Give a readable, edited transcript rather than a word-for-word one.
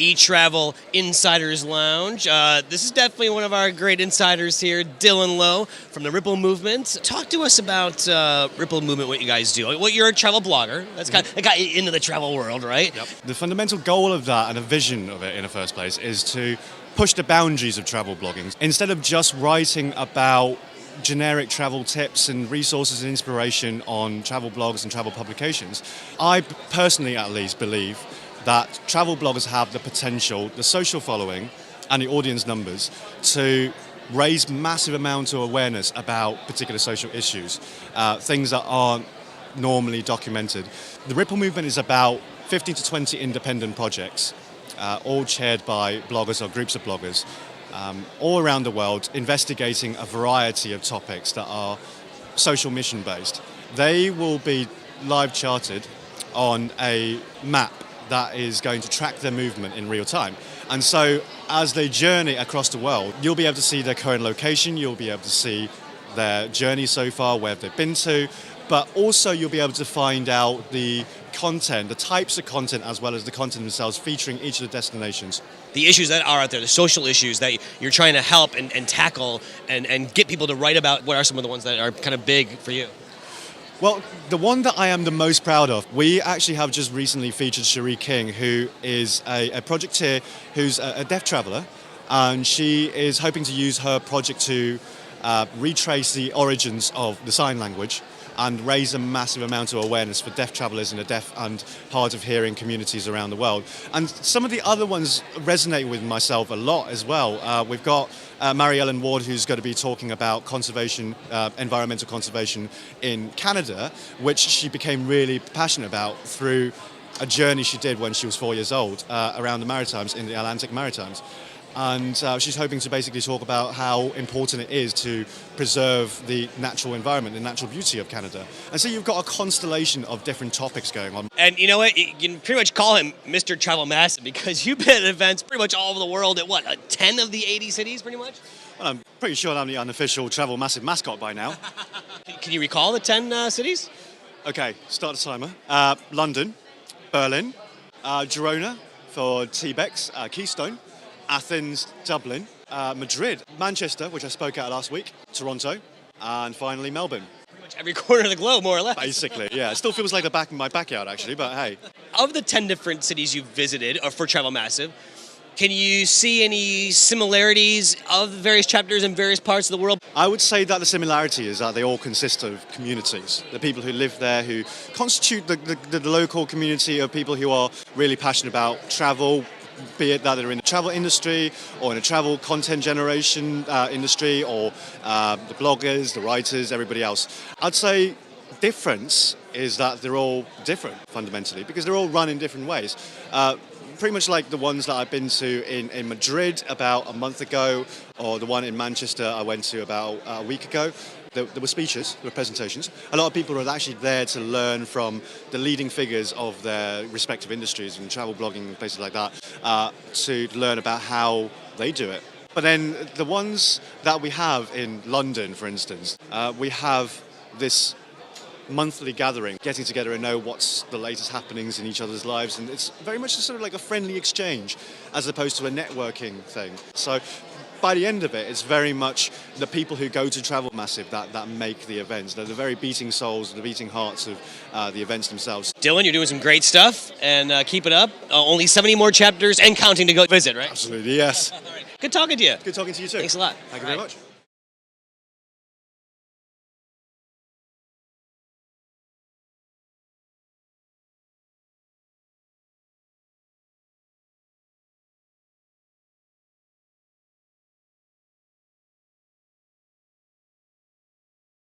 eTravel Insiders Lounge. This is definitely one of our great insiders here, Dylan Lowe from the Ripple Movement. Talk to us about Ripple Movement, what you guys do. Well, you're a travel blogger. That's kind of got you into the travel world, right? Yep. The fundamental goal of that and the vision of it in the first place is to push the boundaries of travel blogging. Instead of just writing about generic travel tips and resources and inspiration on travel blogs and travel publications, I personally at least believe that travel bloggers have the potential, the social following and the audience numbers to raise massive amounts of awareness about particular social issues, things that aren't normally documented. The Ripple Movement is about 15 to 20 independent projects, all chaired by bloggers or groups of bloggers, all around the world, investigating a variety of topics that are social mission based. They will be live charted on a map that is going to track their movement in real time. And so as they journey across the world, you'll be able to see their current location, you'll be able to see their journey so far, where they've been to, but also you'll be able to find out the content, the types of content, as well as the content themselves featuring each of the destinations. The issues that are out there, the social issues that you're trying to help and tackle and get people to write about, what are some of the ones that are kind of big for you? Well, the one that I am the most proud of, we actually have just recently featured Cherie King, who is a projecteer who's a deaf traveller, and she is hoping to use her project to retrace the origins of the sign language and raise a massive amount of awareness for deaf travellers in the deaf and hard of hearing communities around the world. And some of the other ones resonate with myself a lot as well. We've got Mary Ellen Ward, who's going to be talking about conservation, environmental conservation in Canada, which she became really passionate about through a journey she did when she was 4 years old around the Maritimes, in the Atlantic Maritimes. And she's hoping to basically talk about how important it is to preserve the natural environment, the natural beauty of Canada. And so you've got a constellation of different topics going on. And you know what? You can pretty much call him Mr. Travel Massive, because you've been at events pretty much all over the world at what, 10 of the 80 cities pretty much? Well, I'm pretty sure I'm the unofficial Travel Massive mascot by now. Can you recall the 10 cities? Okay, start the timer. London, Berlin, Girona for T-Bex, Keystone, Athens, Dublin, Madrid, Manchester, which I spoke at last week, Toronto, and finally Melbourne. Pretty much every corner of the globe, more or less. Basically, yeah. It still feels like the back of my backyard, actually, but hey. Of the 10 different cities you've visited for Travel Massive, can you see any similarities of the various chapters in various parts of the world? I would say that the similarity is that they all consist of communities. The people who live there, who constitute the local community of people who are really passionate about travel, be it that they're in the travel industry or in the travel content generation industry, or the bloggers, the writers, everybody else. I'd say difference is that they're all different fundamentally, because they're all run in different ways. Pretty much like the ones that I've been to in Madrid about a month ago, or the one in Manchester I went to about a week ago. There were speeches, there were presentations. A lot of people were actually there to learn from the leading figures of their respective industries, and travel blogging and places like that, to learn about how they do it. But then the ones that we have in London, for instance, we have this monthly gathering, getting together and know what's the latest happenings in each other's lives, and it's very much sort of like a friendly exchange as opposed to a networking thing. So by the end of it, it's very much the people who go to Travel Massive that make the events. They're the very beating souls, the beating hearts of the events themselves. Dylan, you're doing some great stuff, and keep it up. Only 70 more chapters and counting to go visit, right? Absolutely, yes. All right. Good talking to you. Good talking to you too. Thanks a lot. Thank you very much.